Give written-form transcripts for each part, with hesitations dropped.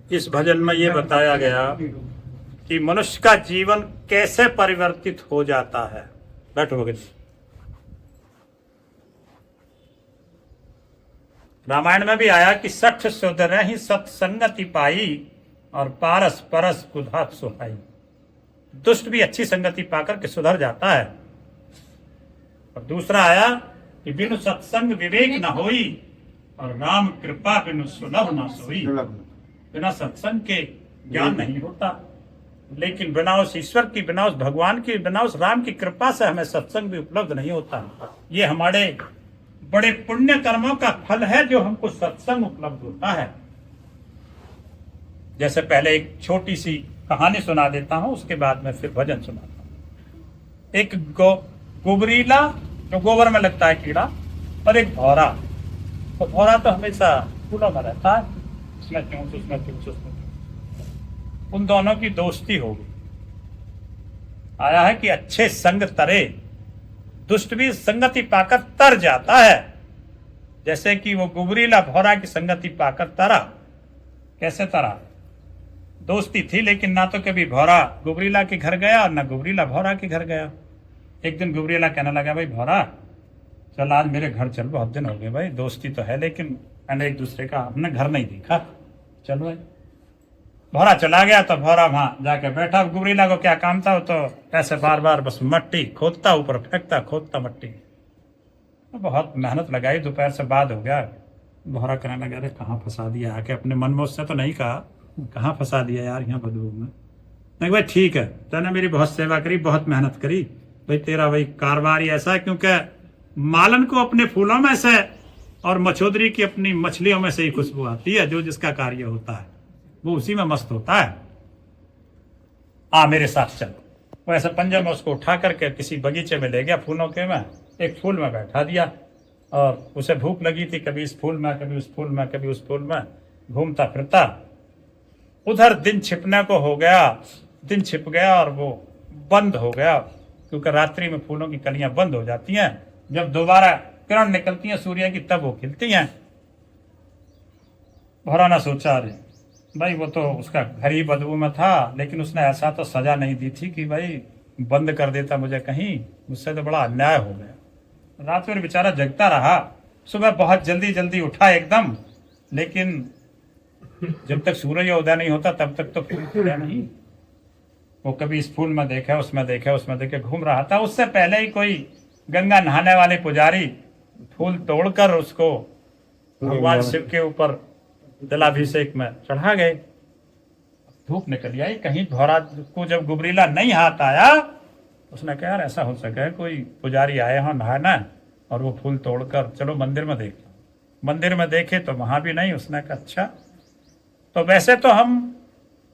इस भजन में ये बताया गया कि मनुष्य का जीवन कैसे परिवर्तित हो जाता है। बैठो भगत जी। रामायण में भी आया कि सठ सुधर ही सत्संगति पाई और पारस परस कुधात सुहाई। दुष्ट भी अच्छी संगति पाकर के सुधर जाता है। और दूसरा आया कि बिनु सत्संग विवेक न होई और राम कृपा बिनु सुलभ न सोई। बिना सत्संग के ज्ञान नहीं होता, लेकिन बिना उस ईश्वर की, बिना उस भगवान की, बिना उस राम की कृपा से हमें सत्संग भी उपलब्ध नहीं होता। ये हमारे बड़े पुण्य कर्मों का फल है जो हमको सत्संग उपलब्ध होता है। जैसे पहले एक छोटी सी कहानी सुना देता हूं, उसके बाद में फिर भजन सुनाता हूं। एक गुबरीला जो गोबर में लगता है कीड़ा, और एक भौरा। तो भौरा तो हमेशा फूलों में रहता है, उसमें चूस उसमें चूस उसमें। उन दोनों की दोस्ती हो गई। आया है कि अच्छे संग तरे, दुष्ट भी संगति पाकर तर जाता है। जैसे कि वो गुबरीला भौरा की संगति पाकर तरा। कैसे तरा? दोस्ती थी, लेकिन ना तो कभी भौरा गुबरीला के घर गया और ना गुबरीला भौरा के घर गया। एक दिन गुबरीला कहने लगा, भाई भौरा चल आज मेरे घर चल, बहुत दिन हो गए भाई, दोस्ती तो है लेकिन मैंने एक दूसरे का हमने घर नहीं देखा, चल भाई। भौरा चला गया तो भौरा वहां जाके बैठा। गुबरीला को क्या काम था, तो ऐसे बार बार बस मट्टी खोदता, ऊपर फेंकता, खोदता मट्टी। तो बहुत मेहनत लगाई, दोपहर से बाद हो गया। भौरा कहने लगा, अरे कहाँ फंसा दिया आके, अपने मन में उससे तो नहीं कहा, कहाँ फंसा दिया यार यहाँ बदबू में। नहीं भाई ठीक है, तूने मेरी बहुत सेवा करी, बहुत मेहनत करी भाई, तेरा भाई कारोबार ही ऐसा है, क्योंकि मालन को अपने फूलों में से और मछोदरी की अपनी मछलियों में से ही खुशबू आती है। जो जिसका कार्य होता है वो उसी में मस्त होता है। आ मेरे साथ चल। वो ऐसे पंजे में उसको उठा करके किसी बगीचे में ले गया, फूलों के में एक फूल में बैठा दिया। और उसे भूख लगी थी, कभी इस फूल में, कभी उस फूल में, कभी उस फूल में घूमता फिरता। उधर दिन छिपने को हो गया, दिन छिप गया और वो बंद हो गया, क्योंकि रात्रि में फूलों की कलियां बंद हो जाती हैं। जब दोबारा किरण निकलती हैं सूर्य की, तब वो खिलती हैं। भौरा ने सोचा, अरे भाई वो तो उसका घर ही बदबू में था, लेकिन उसने ऐसा तो सजा नहीं दी थी कि भाई बंद कर देता मुझे कहीं, मुझसे तो बड़ा अन्याय हो गया। रात में बेचारा जगता रहा। सुबह बहुत जल्दी जल्दी उठा एकदम, लेकिन जब तक सूरज उदय नहीं होता तब तक तो फूल खिला नहीं। वो कभी इस फूल में देखे, उसमें देखे, उसमें देखे, घूम रहा था। उससे पहले ही कोई गंगा नहाने वाले पुजारी फूल तोड़कर उसको भगवान शिव के ऊपर जलाभिषेक में चढ़ा गए। धूप निकल आई, कहीं भौरा को जब गुबरीला नहीं हाथ आया, उसने कहा यार ऐसा हो सके कोई पुजारी आए हो नहाना और वो फूल तोड़कर, चलो मंदिर में देख। मंदिर में देखे तो वहां भी नहीं। उसने कहा अच्छा। तो वैसे तो हम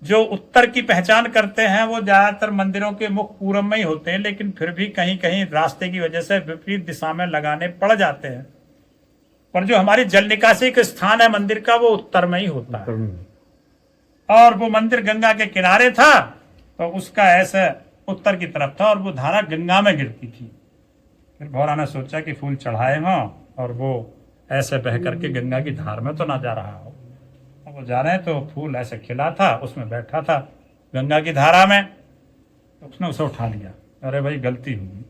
जो उत्तर की पहचान करते हैं वो ज्यादातर मंदिरों के मुख पूरब में ही होते हैं, लेकिन फिर भी कहीं कहीं रास्ते की वजह से विपरीत दिशा में लगाने पड़ जाते हैं। पर जो हमारी जल निकासी का स्थान है मंदिर का, वो उत्तर में ही होता है। और वो मंदिर गंगा के किनारे था, तो उसका ऐसे उत्तर की तरफ था और वो धारा गंगा में गिरती थी। फिर भौरा ने सोचा कि फूल चढ़ाए हों और वो ऐसे बह करके गंगा की धार में तो ना जा रहा हो। वो जा रहे हैं तो फूल ऐसे खिला था, उसमें बैठा था गंगा की धारा में। तो उसने उसे उठा लिया। अरे भाई गलती हुई,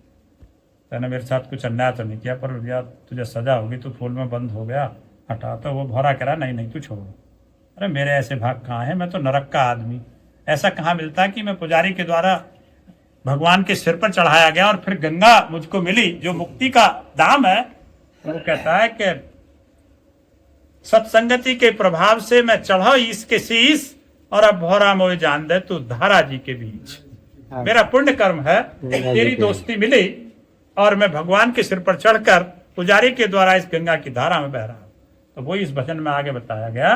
मैंने मेरे साथ कुछ अन्याय तो नहीं किया, पर यार तुझे सजा होगी, तू फूल में बंद हो गया, हटा। तो वो भौरा कह रहा नहीं तू छोड़ो। अरे मेरे ऐसे भाग कहाँ है, मैं तो नरक का आदमी। ऐसा कहाँ मिलता है कि मैं पुजारी के द्वारा भगवान के सिर पर चढ़ाया गया और फिर गंगा मुझको मिली जो मुक्ति का दाम है। वो कहता है कि सत्संगति के प्रभाव से मैं चढ़ा इसके शीश, और अब भौरा मोह जान दे तू धारा जी के बीच। मेरा पुण्य कर्म है, तेरी दोस्ती मिली और मैं भगवान के सिर पर चढ़कर पुजारी के द्वारा इस गंगा की धारा में बह रहा हूं। तो वही इस भजन में आगे बताया गया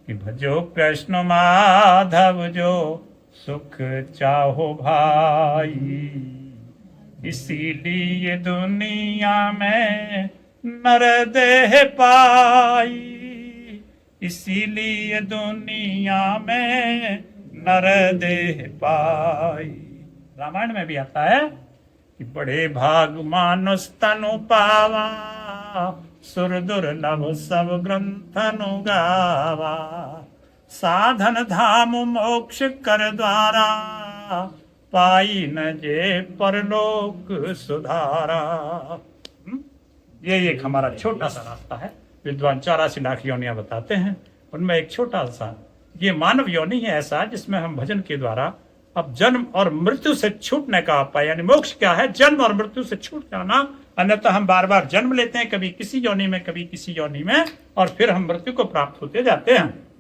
कि भजो कृष्ण माधव जो सुख चाहो भाई, इसीलिए दुनिया में नर देह पाई, इसीलिए दुनिया में नर देह पाई। रामायण में भी आता है कि बड़े भाग मानुष तनु पावा, सुर दुर्लभ सब ग्रंथ नु गावा, साधन धाम मोक्ष कर द्वारा, पाई न जे परलोक सुधारा। ये एक हमारा छोटा सा रास्ता है। विद्वान 84 लाख योनियां बताते हैं, उनमें एक छोटा सा ये मानव योनि है ऐसा, जिसमें हम भजन के द्वारा अब जन्म और मृत्यु से छूटने का पाए। यानी मोक्ष क्या है? जन्म और मृत्यु से छूट जाना। अन्यथा हम बार बार जन्म लेते हैं, कभी किसी योनि में कभी किसी योनि में, और फिर हम मृत्यु को प्राप्त होते जाते हैं।